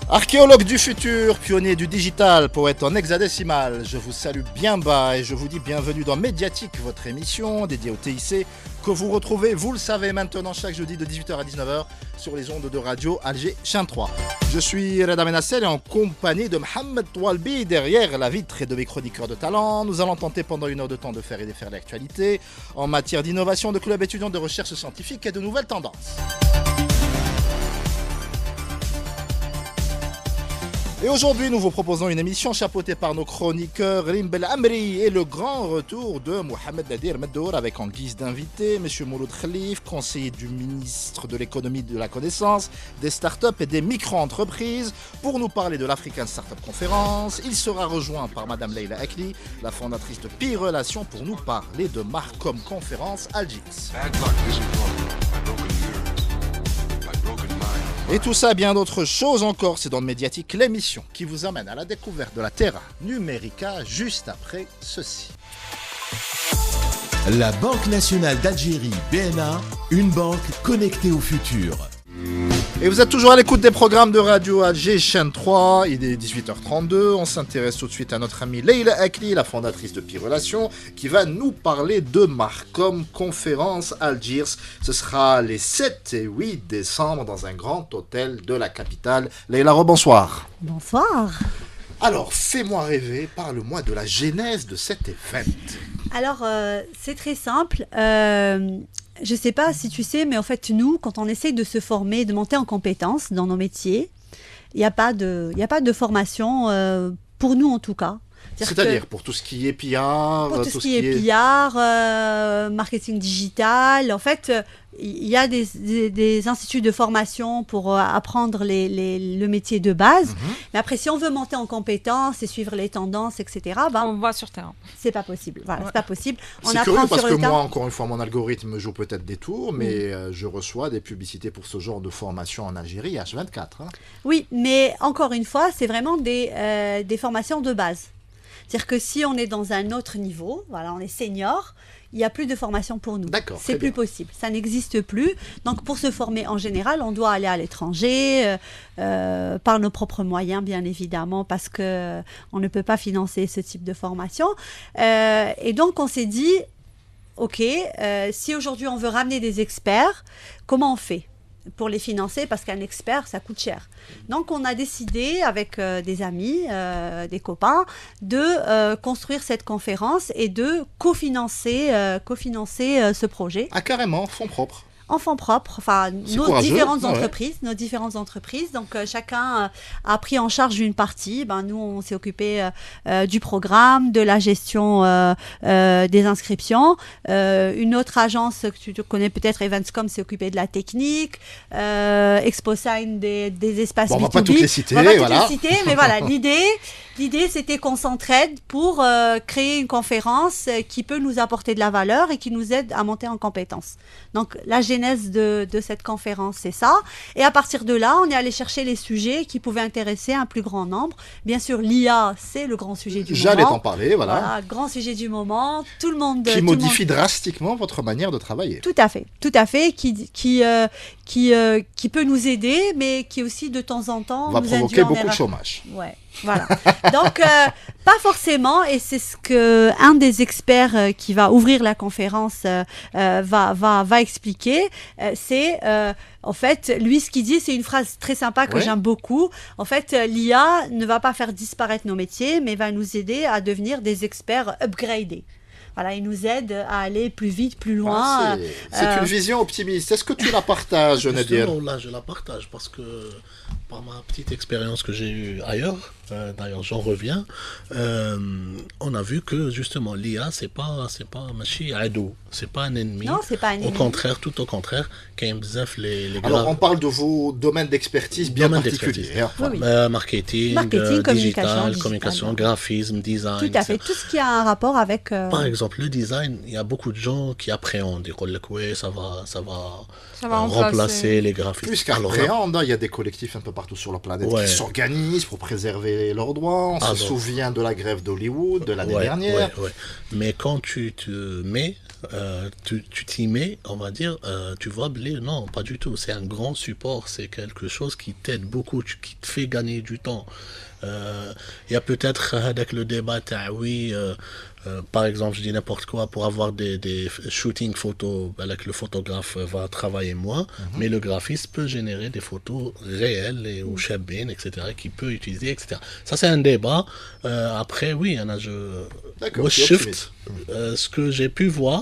Archéologue du futur, pionnier du digital, poète en hexadécimal, je vous salue bien bas et je vous dis bienvenue dans Médiatique, votre émission dédiée au TIC que vous retrouvez, vous le savez maintenant, chaque jeudi de 18h à 19h sur les ondes de radio Alger Chaîne 3. Je suis Reda Menassel et en compagnie de Mohamed Toualbi derrière la vitre et de mes chroniqueurs de talent. Nous allons tenter pendant une heure de temps de faire et défaire l'actualité en matière d'innovation, de clubs étudiants, de recherche scientifique et de nouvelles tendances. Et aujourd'hui, nous vous proposons une émission chapeautée par nos chroniqueurs Rim Bel Amri et le grand retour de Mohamed Nadir Meddour avec en guise d'invité M. Mouloud Khalif, conseiller du ministre de l'économie de la connaissance, des startups et des micro-entreprises pour nous parler de l'African Startup Conference. Il sera rejoint par Madame Leila Akli, la fondatrice de Pi Relations, pour nous parler de Marcom Conference Algiers. Et tout ça, bien d'autres choses encore, c'est dans Médiatique, l'émission qui vous amène à la découverte de la Terra Numérica juste après ceci. La Banque nationale d'Algérie, BNA, une banque connectée au futur. Et vous êtes toujours à l'écoute des programmes de Radio Alger Chaîne 3, il est 18h32, on s'intéresse tout de suite à notre amie Leila Akli, la fondatrice de Pi Relations, qui va nous parler de Marcom Conference Algiers. Ce sera les 7 et 8 décembre dans un grand hôtel de la capitale. Leila, rebonsoir. Bonsoir. Alors, fais-moi rêver, parle-moi de la genèse de cet événement. Alors, c'est très simple. Je ne sais pas si tu sais, mais en fait, nous, quand on essaye de se former, de monter en compétences dans nos métiers, il n'y a pas de formation, pour nous en tout cas. C'est-à-dire pour tout ce qui est PR, pour tout ce qui est PR, marketing digital, en fait, il y a des instituts de formation pour apprendre le métier de base. Mais après, si on veut monter en compétences et suivre les tendances, etc., on voit sur terrain. C'est pas possible. Voilà, c'est pas possible. C'est curieux parce que moi, encore une fois, mon algorithme joue peut-être des tours, mais je reçois des publicités pour ce genre de formation en Algérie H24. Hein. Oui, mais encore une fois, c'est vraiment des formations de base. C'est-à-dire que si on est dans un autre niveau, voilà, on est senior, il n'y a plus de formation pour nous. D'accord, c'est plus possible. Ça n'existe plus. Donc, pour se former en général, on doit aller à l'étranger, par nos propres moyens, bien évidemment, parce qu'on ne peut pas financer ce type de formation. Et donc, on s'est dit, OK, si aujourd'hui on veut ramener des experts, comment on fait pour les financer, parce qu'un expert, ça coûte cher. Donc, on a décidé, avec des amis, des copains, de construire cette conférence et de cofinancer ce projet. Ah, carrément, fonds propres. En fonds propres, enfin, nos différentes entreprises. Donc, chacun a pris en charge une partie. Nous, on s'est occupé du programme, de la gestion des inscriptions. Une autre agence que tu connais peut-être, Eventscom, s'est occupée de la technique. ExpoSign des espaces B2B. On va pas toutes les citer, mais voilà, l'idée, c'était qu'on s'entraide pour créer une conférence qui peut nous apporter de la valeur et qui nous aide à monter en compétences. Donc, la genèse de cette conférence, c'est ça. Et à partir de là, on est allé chercher les sujets qui pouvaient intéresser un plus grand nombre. Bien sûr, l'IA, c'est le grand sujet du moment. J'allais t'en parler, voilà. Grand sujet du moment. Tout le monde... Qui modifie drastiquement votre manière de travailler. Tout à fait. Qui peut nous aider, mais qui aussi, de temps en temps, va nous provoquer beaucoup de chômage. Ouais. Voilà. Donc, pas forcément, et c'est ce que un des experts qui va ouvrir la conférence va expliquer. C'est en fait, lui, ce qu'il dit, c'est une phrase très sympa que j'aime beaucoup. En fait, l'IA ne va pas faire disparaître nos métiers, mais va nous aider à devenir des experts upgradés. Voilà, il nous aide à aller plus vite, plus loin. C'est une vision optimiste. Est-ce que tu la partages, Nadir ? Là, je la partage parce que par ma petite expérience que j'ai eue ailleurs, d'ailleurs j'en reviens, on a vu que justement l'IA c'est pas machi ado, c'est pas un ennemi. Non, c'est pas un ennemi. Tout au contraire, quand même bzaf les Alors on parle de vos domaines d'expertise bien particuliers. Oui. Marketing, digital, communication, graphisme, design. Tout à fait, tout ce qui a un rapport avec... Par exemple, exemple, le design, il y a beaucoup de gens qui appréhendent. Ils disent que ouais, ça va remplacer remplacer les graphistes. Plus Alors là, qu'appréhende, il y a des collectifs un peu partout sur la planète Ouais. qui s'organisent pour préserver leurs droits. On Ah, se non. souvient de la grève d'Hollywood de l'année dernière. ouais. Mais quand tu te mets, tu t'y mets, on va dire, tu vois, non, pas du tout. C'est un grand support, c'est quelque chose qui t'aide beaucoup, qui te fait gagner du temps. Il y a peut-être avec le débat, oui, par exemple, je dis n'importe quoi, pour avoir des shootings photos, avec le photographe va travailler moins, mais le graphiste peut générer des photos réelles ou chabines, etc., qu'il peut utiliser, etc. Ça, c'est un débat. Après, oui, il y en a, D'accord, moi, tu es Shift, ce que j'ai pu voir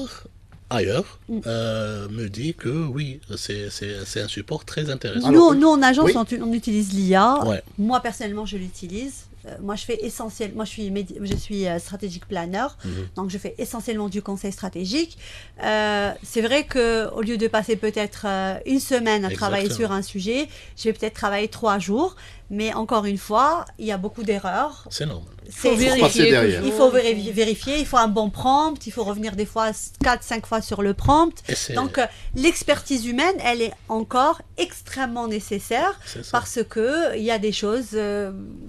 ailleurs, me dit que oui, c'est un support très intéressant. Nous, en agence, oui. on utilise l'IA. Ouais. Moi, personnellement, je l'utilise. Moi, je fais essentiellement, je suis stratégique planner, donc je fais essentiellement du conseil stratégique. C'est vrai que au lieu de passer peut-être une semaine à travailler sur un sujet, je vais peut-être travailler 3 jours. Mais encore une fois, il y a beaucoup d'erreurs. C'est normal. Faut vérifier derrière. toujours. Il faut vérifier, il faut un bon prompt, il faut revenir des fois 4-5 fois sur le prompt. Donc l'expertise humaine, elle est encore extrêmement nécessaire parce que il y a des choses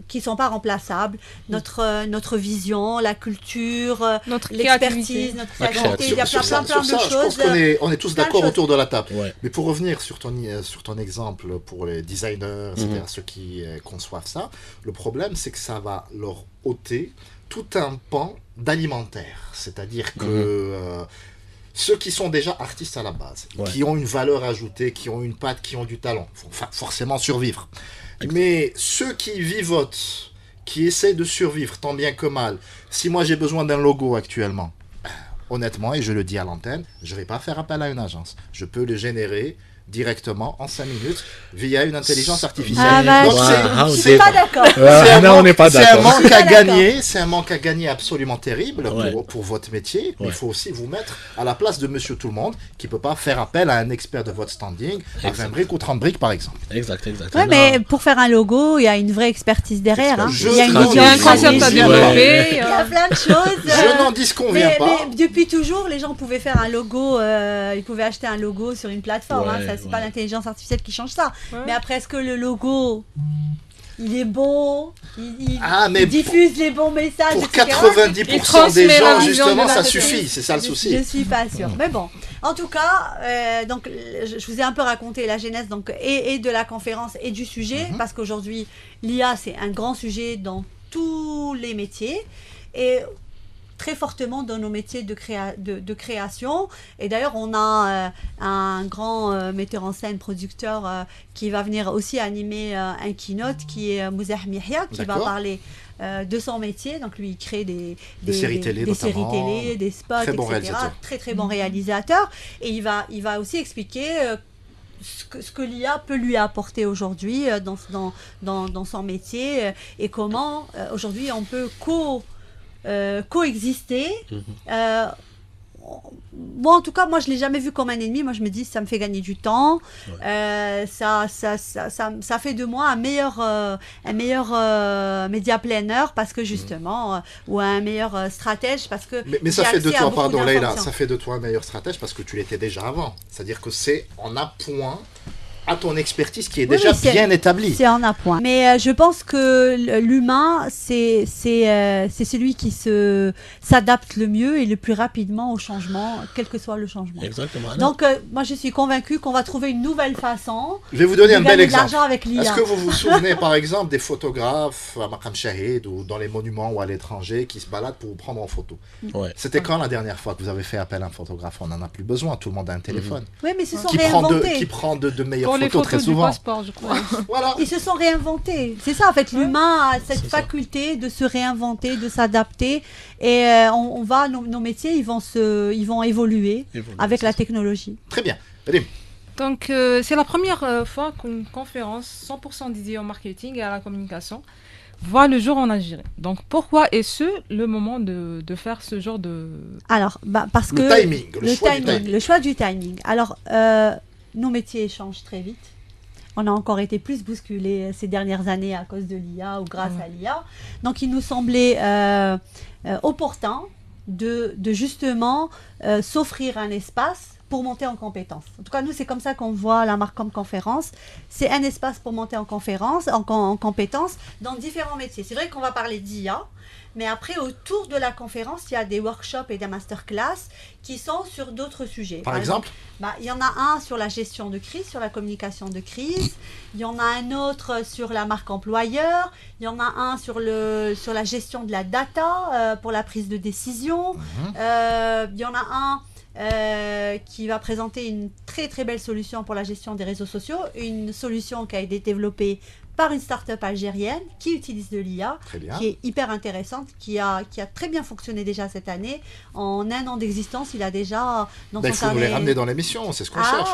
qui sont pas remplaçables. Notre vision, la culture, l'expertise, notre créativité, il y a plein de ça, choses. Je pense qu'on est tous d'accord autour de la table. Ouais. Mais pour revenir sur ton exemple pour les designers, etc., ceux qui conçoivent ça, le problème c'est que ça va leur ôter tout un pan d'alimentaire. C'est-à-dire que ceux qui sont déjà artistes à la base, qui ont une valeur ajoutée, qui ont une patte, qui ont du talent, vont forcément survivre. Mais ceux qui vivotent, qui essaient de survivre tant bien que mal, si moi j'ai besoin d'un logo actuellement, honnêtement, et je le dis à l'antenne, je ne vais pas faire appel à une agence. Je peux le générer directement en 5 minutes via une intelligence artificielle. Donc je suis pas d'accord. On n'est pas d'accord. C'est un manque à gagner absolument terrible pour votre métier. Mais il faut aussi vous mettre à la place de monsieur tout le monde qui peut pas faire appel à un expert de votre standing à 20 briques ou 30 briques par exemple. Exact. Ouais, mais pour faire un logo, il y a une vraie expertise derrière. Hein. Il y a un concept à développer. Il y a plein de choses. Je n'en disconviens pas. Mais depuis toujours, les gens pouvaient faire un logo, ils pouvaient acheter un logo sur une plateforme. C'est pas l'intelligence artificielle qui change ça. Mais après, est-ce que le logo, il est bon, il diffuse les bons messages, pour etc. 90% des gens, justement, ça suffit. C'est ça le souci. Je suis pas sûre. Mais bon, en tout cas, donc, je vous ai un peu raconté la genèse donc, et de la conférence et du sujet, parce qu'aujourd'hui, l'IA, c'est un grand sujet dans tous les métiers. Et très fortement dans nos métiers de création. Et d'ailleurs, on a un grand metteur en scène, producteur, qui va venir aussi animer un keynote, qui est Mouzah Mihia, qui va parler de son métier. Donc, lui, il crée des séries télé, des spots, très bon etc. Très bon réalisateur. Et il va aussi expliquer ce que l'IA peut lui apporter aujourd'hui dans son métier et comment, aujourd'hui, on peut coexister. Moi, en tout cas, je l'ai jamais vu comme un ennemi. Moi, je me dis, ça me fait gagner du temps. Ça fait de moi un meilleur média planner parce que justement, ou un meilleur stratège parce que. Mais ça fait de toi, pardon, Leïla, ça fait de toi un meilleur stratège parce que tu l'étais déjà avant. C'est-à-dire que c'est en appoint à ton expertise qui est déjà bien établie. C'est en appoint. Mais je pense que l'humain, c'est celui qui s'adapte le mieux et le plus rapidement au changement, quel que soit le changement. Exactement. Donc, moi, je suis convaincue qu'on va trouver une nouvelle façon. Je vais vous donner un bel exemple. Avec l'IA. Est-ce que vous vous souvenez, par exemple, des photographes à Maqam Shahid ou dans les monuments ou à l'étranger qui se baladent pour vous prendre en photo? C'était quand la dernière fois que vous avez fait appel à un photographe? On n'en a plus besoin. Tout le monde a un téléphone. Oui, mais ils se sont réinventés. Qui prend de meilleures pour les photos très souvent. Passeport, je crois. Voilà. Ils se sont réinventés. C'est ça, en fait. L'humain a cette faculté de se réinventer, de s'adapter. Et nos métiers, ils vont évoluer avec la technologie. Très bien. Rim. Donc, c'est la première fois qu'une conférence 100% dédiée au marketing et à la communication voit le jour en Algérie. Donc, pourquoi est-ce le moment de faire ce genre de... Alors, parce que... Le choix du timing. Alors, nos métiers changent très vite. On a encore été plus bousculés ces dernières années à cause de l'IA ou grâce à l'IA. Donc, il nous semblait opportun de justement s'offrir un espace pour monter en compétence. En tout cas, nous, c'est comme ça qu'on voit la Marcom Conférence. C'est un espace pour monter en conférence, en compétence dans différents métiers. C'est vrai qu'on va parler d'IA, mais après, autour de la conférence, il y a des workshops et des masterclass qui sont sur d'autres sujets. Par exemple, il y en a un sur la gestion de crise, sur la communication de crise. Il y en a un autre sur la marque employeur. Il y en a un sur la gestion de la data pour la prise de décision. Il y en a un qui va présenter une très très belle solution pour la gestion des réseaux sociaux, une solution qui a été développée par une start-up algérienne qui utilise de l'IA, qui est hyper intéressante, qui a très bien fonctionné déjà cette année. En 1 an d'existence, il a déjà dans son il faut nous les ramener dans l'émission, c'est ce qu'on cherche.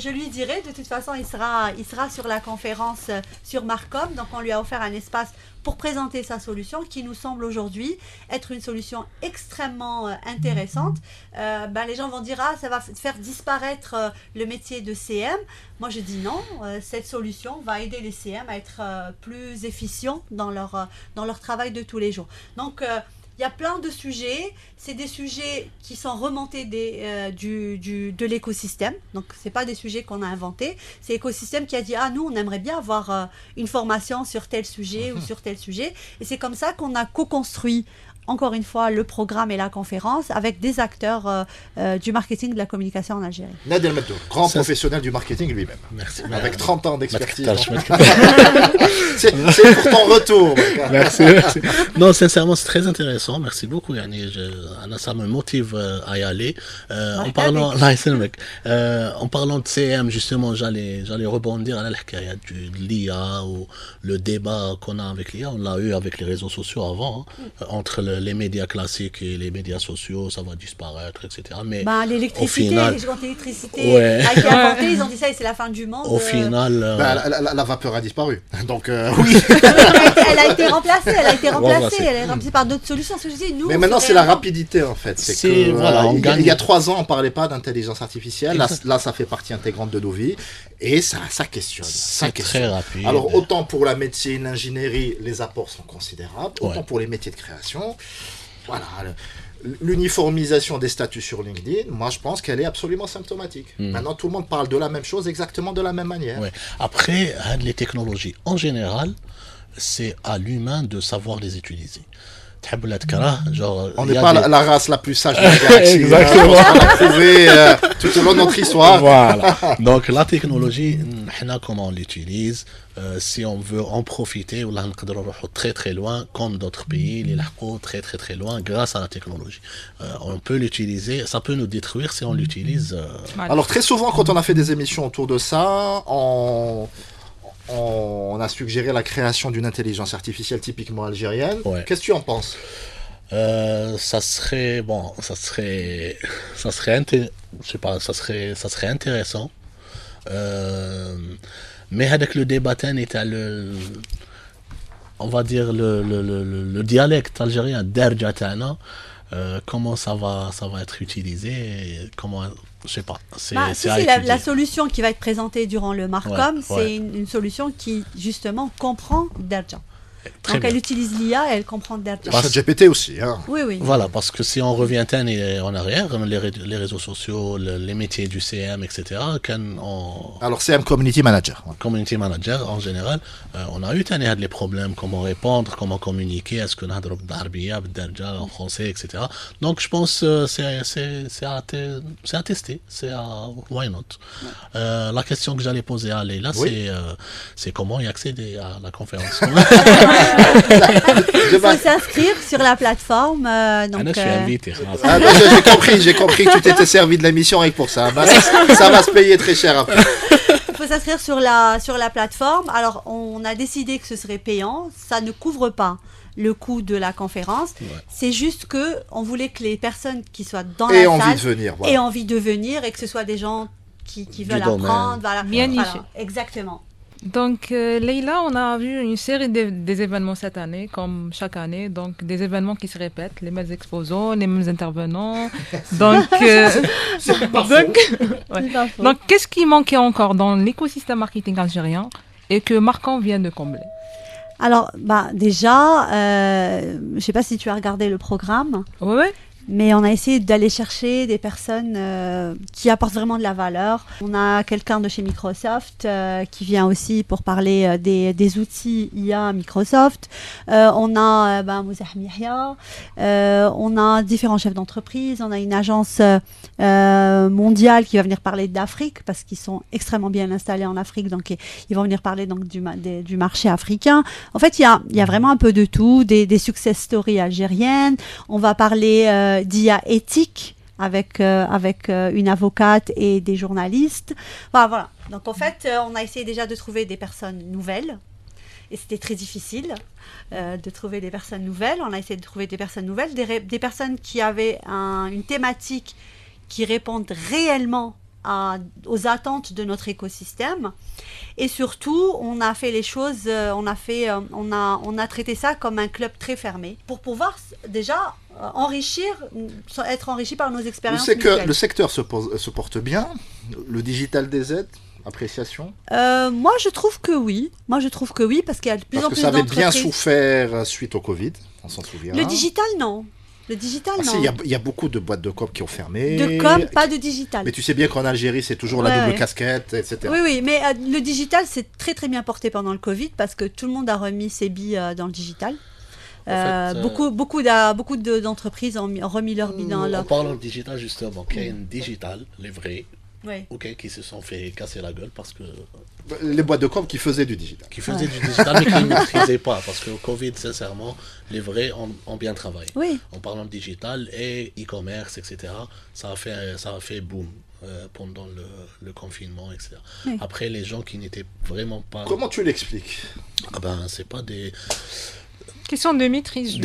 Je lui dirai, de toute façon, il sera sur la conférence sur Marcom, donc on lui a offert un espace pour présenter sa solution qui nous semble aujourd'hui être une solution extrêmement intéressante. Les gens vont dire « Ah, ça va faire disparaître le métier de CM ». Moi, je dis non. Cette solution va aider les CM à être plus efficients dans leur travail de tous les jours. Donc, il y a plein de sujets. C'est des sujets qui sont remontés de l'écosystème. Donc, ce n'est pas des sujets qu'on a inventés. C'est l'écosystème qui a dit « Ah, nous, on aimerait bien avoir une formation sur tel sujet ou sur tel sujet ». Et c'est comme ça qu'on a co-construit encore une fois le programme et la conférence avec des acteurs du marketing de la communication en Algérie. Nader El Meddour, grand professionnel du marketing lui-même. Merci. Avec 30 ans d'expertise. C'est pour ton retour. Merci. Non, sincèrement, c'est très intéressant. Merci beaucoup. Ça me motive à y aller. En parlant de CM, justement, j'allais rebondir à l'hikaya de l'IA ou le débat qu'on a avec l'IA. On l'a eu avec les réseaux sociaux avant, entre les médias classiques et les médias sociaux, ça va disparaître, etc. Mais l'électricité, les grandes électricités a été inventée, ils ont dit ça et c'est la fin du monde. Au final... la vapeur a disparu. Donc, oui. Elle a été remplacée. Elle est remplacée par d'autres solutions. Mais maintenant, c'est la rapidité, en fait. Il y a 3 ans, on ne parlait pas d'intelligence artificielle. Là, ça fait partie intégrante de nos vies. Et ça questionne. C'est très rapide. Alors, autant pour la médecine, l'ingénierie, les apports sont considérables. Autant pour les métiers de création. Voilà. L'uniformisation des statuts sur LinkedIn, moi je pense qu'elle est absolument symptomatique. Maintenant, tout le monde parle de la même chose exactement de la même manière. Ouais. Après, les technologies en général, c'est à l'humain de savoir les utiliser. On n'est pas la race la plus sage de la galaxie. Exactement. On l'a prouvé tout au long de notre histoire. Voilà. Donc la technologie, comment on l'utilise, si on veut en profiter, on peut aller très très loin, comme d'autres pays, les très très très loin grâce à la technologie. On peut l'utiliser, ça peut nous détruire si on l'utilise. Alors très souvent, quand on a fait des émissions autour de ça, on a suggéré la création d'une intelligence artificielle typiquement algérienne. Ouais. Qu'est-ce que tu en penses ? Ça serait intéressant. Mais avec le débat était on va dire le dialecte algérien d'Erjatana, comment ça va être utilisé, comment je sais pas. La solution qui va être présentée durant le Marcom, c'est une solution qui justement comprend Derja. Donc elle utilise l'IA et elle comprend Derja. ChatGPT aussi. Oui. Voilà, parce que si on revient en arrière, les réseaux sociaux, les métiers du CM, etc. Alors CM Community Manager. Community Manager en général, on a eu des problèmes, comment répondre, comment communiquer, est-ce qu'on a d'Arabia, Derja en français, etc. Donc je pense c'est à tester, why not. La question que j'allais poser à Leïla, c'est comment y accéder à la conférence. Il faut s'inscrire sur la plateforme. Je suis invité. J'ai compris que tu t'étais servi de l'émission et pour ça. Ça va se payer très cher après. Il faut s'inscrire sur la plateforme. Alors, on a décidé que ce serait payant. Ça ne couvre pas le coût de la conférence. C'est juste qu'on voulait que les personnes qui soient dans la salle aient envie de venir et que ce soit des gens qui veulent apprendre. Voilà. Bien niché. Exactement. Donc, Leïla, on a vu une série des événements cette année, comme chaque année. Donc, des événements qui se répètent, les mêmes exposants, les mêmes intervenants. Donc, donc, qu'est-ce qui manquait encore dans l'écosystème marketing algérien et que Marcom vient de combler? Alors, déjà, je ne sais pas si tu as regardé le programme. Ouais. Mais on a essayé d'aller chercher des personnes qui apportent vraiment de la valeur. On a quelqu'un de chez Microsoft qui vient aussi pour parler des outils IA Microsoft. On a Mouzah Mihia. On a différents chefs d'entreprise. On a une agence mondiale qui va venir parler d'Afrique parce qu'ils sont extrêmement bien installés en Afrique. Donc, ils vont venir parler donc, du marché africain. En fait, il y a vraiment un peu de tout. Des success stories algériennes. On va parler d'IA éthique avec une avocate et des journalistes. Voilà. Donc en fait, on a essayé déjà de trouver des personnes nouvelles. Et c'était très difficile de trouver des personnes nouvelles. On a essayé de trouver des personnes nouvelles, des personnes qui avaient une thématique qui répondent réellement aux attentes de notre écosystème. Et surtout, on a fait les choses, on a traité ça comme un club très fermé pour pouvoir déjà être enrichi par nos expériences. Le secteur se porte bien. Le digital des aides, appréciation. Moi, je trouve que oui. Parce qu'il y a de plus en plus d'entreprises. Parce que ça avait bien souffert suite au Covid, on s'en souvient. Le digital, non. Le digital, non. Il y a beaucoup de boîtes de com qui ont fermé. De com, pas de digital. Mais tu sais bien qu'en Algérie, c'est toujours la double casquette, etc. Oui, mais le digital, c'est très très bien porté pendant le Covid parce que tout le monde a remis ses billes dans le digital. Beaucoup d'entreprises ont remis leurs billes dans En parlant de digital, justement, qu'il y a une digital, les vrais, qui se sont fait casser la gueule parce que... Les boîtes de com qui faisaient du digital. Qui faisaient du digital, mais qui ne maîtrisaient pas. Parce que au Covid, sincèrement, les vrais ont bien travaillé. Oui. En parlant de digital et e-commerce, etc., ça a fait boom pendant le confinement, etc. Oui. Après, les gens qui n'étaient vraiment pas... Comment tu l'expliques? C'est pas des... Question de maîtrise.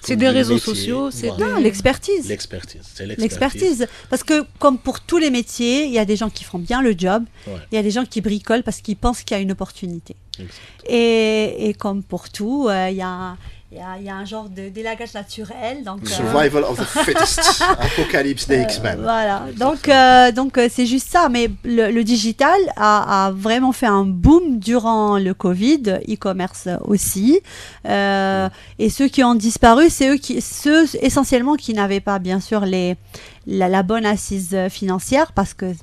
C'est des réseaux sociaux, c'est l'expertise. L'expertise. Parce que comme pour tous les métiers, il y a des gens qui font bien le job, il y a des gens qui bricolent parce qu'ils pensent qu'il y a une opportunité. Et comme pour tout, il y a un genre d'élagage naturel. Donc, Survival of the fittest. Apocalypse des X-Men. Voilà. Donc c'est juste ça. Mais le digital a vraiment fait un boom durant le Covid, e-commerce aussi. Et ceux qui ont disparu, c'est ceux essentiellement qui n'avaient pas, bien sûr, la bonne assise financière parce que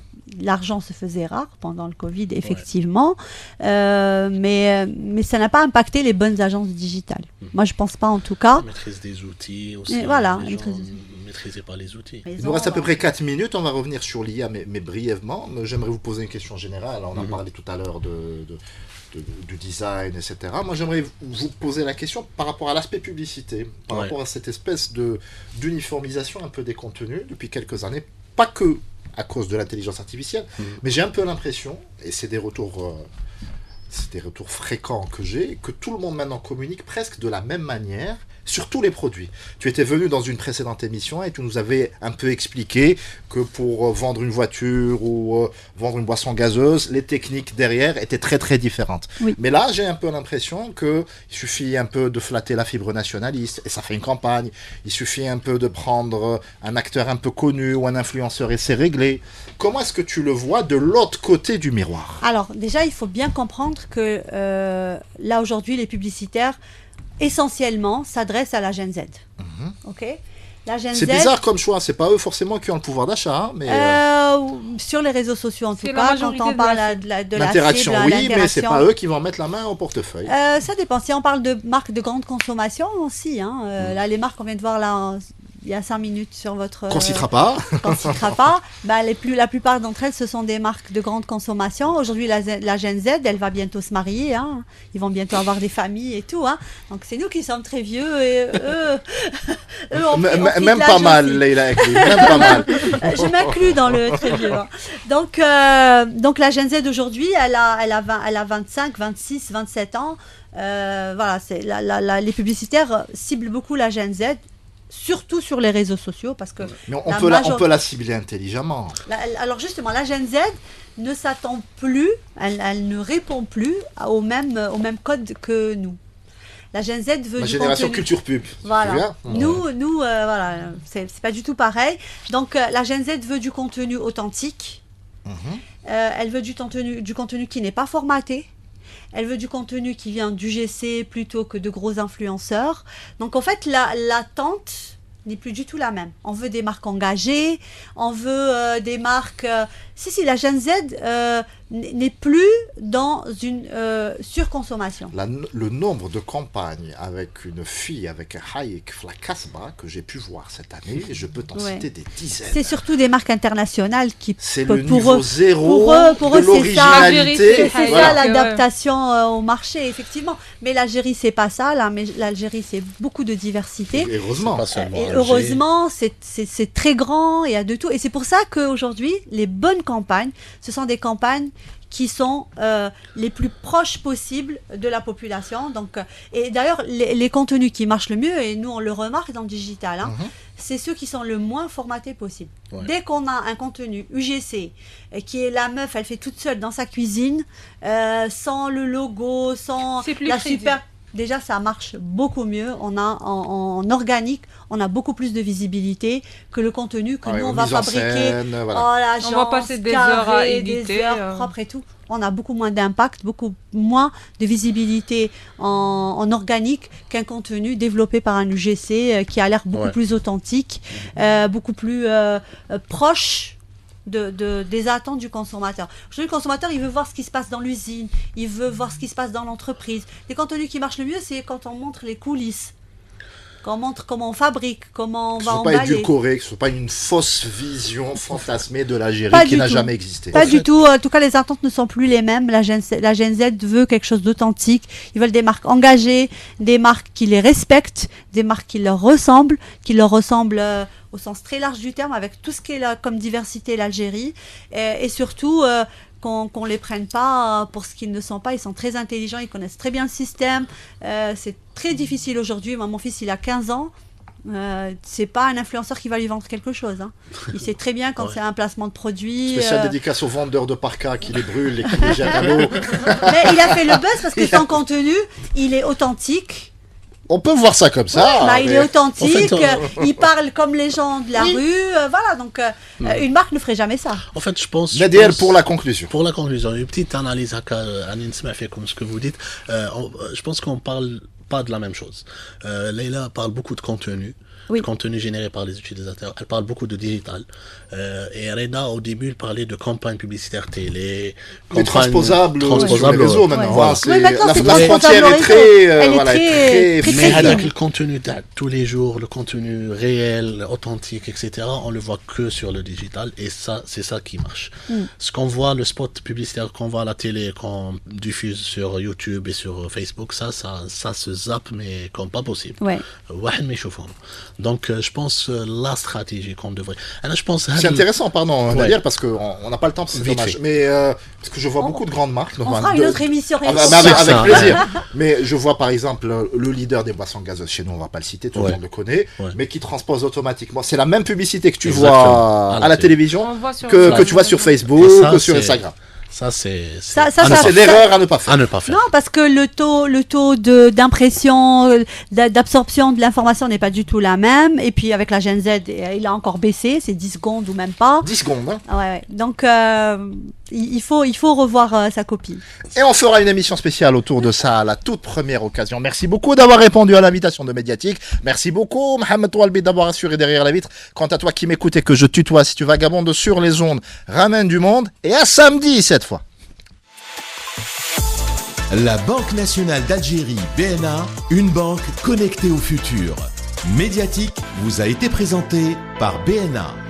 l'argent se faisait rare pendant le Covid, effectivement, mais ça n'a pas impacté les bonnes agences digitales. Moi, je ne pense pas, en tout cas. La maîtrise des outils aussi. Voilà. Maîtrisez pas les outils. Il nous reste à peu près 4 minutes. On va revenir sur l'IA, mais brièvement. J'aimerais vous poser une question générale. On a parlé tout à l'heure du design, etc. Moi, j'aimerais vous poser la question par rapport à l'aspect publicité, par rapport à cette espèce d'uniformisation un peu des contenus depuis quelques années. Pas que à cause de l'intelligence artificielle, mais j'ai un peu l'impression, et c'est des retours fréquents que j'ai, que tout le monde maintenant communique presque de la même manière sur tous les produits. Tu étais venu dans une précédente émission et tu nous avais un peu expliqué que pour vendre une voiture ou vendre une boisson gazeuse, les techniques derrière étaient très très différentes. Oui. Mais là, j'ai un peu l'impression qu'il suffit un peu de flatter la fibre nationaliste et ça fait une campagne. Il suffit un peu de prendre un acteur un peu connu ou un influenceur et c'est réglé. Comment est-ce que tu le vois de l'autre côté du miroir? Alors déjà, il faut bien comprendre que là aujourd'hui, les publicitaires essentiellement s'adressent à la Gen Z. Ok. La Gen Z, c'est bizarre comme choix, c'est pas eux forcément qui ont le pouvoir d'achat, mais sur les réseaux sociaux en tout cas, quand on parle de l'interaction, oui, mais c'est pas eux qui vont mettre la main au portefeuille. Ça dépend. Si on parle de marques de grande consommation aussi, là les marques qu'on vient de voir là. Il y a 5 minutes sur votre... Qu'on citera pas. Qu'on citera pas. La plupart d'entre elles, ce sont des marques de grande consommation. Aujourd'hui, la Gen Z, elle va bientôt se marier. Ils vont bientôt avoir des familles et tout. Donc, c'est nous qui sommes très vieux et eux même pas mal, Leïla. Même pas mal. Je m'inclus dans le très vieux. Donc, la Gen Z aujourd'hui, elle a 25, 26, 27 ans. Voilà, les publicitaires ciblent beaucoup la Gen Z. Surtout sur les réseaux sociaux parce que mais on peut la cibler intelligemment. Alors justement, la Gen Z ne s'attend plus, elle ne répond plus au même code que nous. La Gen Z veut la génération culture pub. Voilà. Nous, voilà, c'est pas du tout pareil. Donc la Gen Z veut du contenu authentique. Elle veut du contenu qui n'est pas formaté. Elle veut du contenu qui vient d'UGC plutôt que de gros influenceurs. Donc en fait, l'attente n'est plus du tout la même. On veut des marques engagées, on veut des marques... Si, la Gen Z n'est plus dans une surconsommation. Le nombre de campagnes avec une fille, avec un Hayek, la Casbah, que j'ai pu voir cette année, je peux t'en citer des dizaines. C'est surtout des marques internationales qui... C'est le niveau zéro de l'originalité. C'est ça l'adaptation au marché, effectivement. Mais l'Algérie, c'est pas ça. L'Algérie, c'est beaucoup de diversité. Et heureusement. Et heureusement, c'est très grand, il y a de tout. Et c'est pour ça qu'aujourd'hui, les bonnes campagnes, ce sont des campagnes qui sont les plus proches possibles de la population. Donc, et d'ailleurs, les contenus qui marchent le mieux, et nous on le remarque dans le digital, c'est ceux qui sont le moins formatés possible. Ouais. Dès qu'on a un contenu UGC, qui est la meuf, elle fait toute seule dans sa cuisine, sans le logo, sans la super... Déjà, ça marche beaucoup mieux. On a en organique, on a beaucoup plus de visibilité que le contenu que nous on va fabriquer. Scène, voilà. On va passer des heures à éditer, des heures propres et tout. On a beaucoup moins d'impact, beaucoup moins de visibilité en organique qu'un contenu développé par un UGC qui a l'air beaucoup plus authentique, beaucoup plus proche des attentes du consommateur. Aujourd'hui, le consommateur, il veut voir ce qui se passe dans l'usine, il veut voir ce qui se passe dans l'entreprise. Les contenus qui marchent le mieux, c'est quand on montre les coulisses, quand on montre comment on fabrique, comment on va emballer. Que ce ne soit pas édulcoré, que ce ne soit pas une fausse vision fantasmée de l'Algérie qui n'a jamais existé. Pas du tout. En tout cas, les attentes ne sont plus les mêmes. La Gen Z veut quelque chose d'authentique. Ils veulent des marques engagées, des marques qui les respectent, des marques qui leur ressemblent, au sens très large du terme, avec tout ce qui est là comme diversité l'Algérie, et surtout qu'on ne les prenne pas pour ce qu'ils ne sont pas. Ils sont très intelligents, ils connaissent très bien le système. C'est très difficile aujourd'hui. Moi, mon fils, il a 15 ans. C'est pas un influenceur qui va lui vendre quelque chose. Il sait très bien quand c'est un placement de produit. Spécial dédicace aux vendeurs de parka qui les brûlent et qui les jettent à l'eau. Mais il a fait le buzz parce que son contenu, il est authentique. On peut voir ça comme ça. Il est authentique, il parle comme les gens de la rue. Voilà, donc une marque ne ferait jamais ça. En fait, je pense... pour la conclusion. Pour la conclusion, une petite analyse à Anine m'a fait comme ce que vous dites. Je pense qu'on parle pas de la même chose. Leïla parle beaucoup de contenu. Contenu généré par les utilisateurs. Elle parle beaucoup de digital. Et Reda, au début, elle parlait de campagnes publicitaires télé, transposables sur les réseaux maintenant. La frontière est très mais avec le contenu tous les jours, le contenu réel, authentique, etc., on le voit que sur le digital, et ça, c'est ça qui marche. Ce qu'on voit, le spot publicitaire qu'on voit à la télé, qu'on diffuse sur YouTube et sur Facebook, ça se zappe, mais comme pas possible. Donc, je pense la stratégie qu'on devrait... C'est intéressant, pardon, Nadir, parce qu'on n'a pas le temps, c'est dommage. Mais parce que je vois beaucoup de grandes marques. On fera une autre émission. Avec plaisir. Mais je vois par exemple le leader des boissons gazeuses chez nous, on ne va pas le citer, tout le monde le connaît, mais qui transpose automatiquement. C'est la même publicité que tu vois à la télévision, que tu vois sur Facebook, que sur Instagram. Ça, c'est l'erreur à ne pas faire. Non, parce que le taux d'impression, d'absorption de l'information n'est pas du tout la même. Et puis avec la Gen Z, il a encore baissé, c'est 10 secondes ou même pas. 10 secondes, hein. Ouais. Donc, il faut revoir sa copie. Et on fera une émission spéciale autour de ça à la toute première occasion. Merci beaucoup d'avoir répondu à l'invitation de Médiatique. Merci beaucoup, Mohamed Toualbi, d'avoir assuré derrière la vitre. Quant à toi qui m'écoutes et que je tutoie, si tu vagabondes sur les ondes, ramène du monde. Et à samedi, cette fois. La Banque nationale d'Algérie, BNA, une banque connectée au futur. Médiatique vous a été présentée par BNA.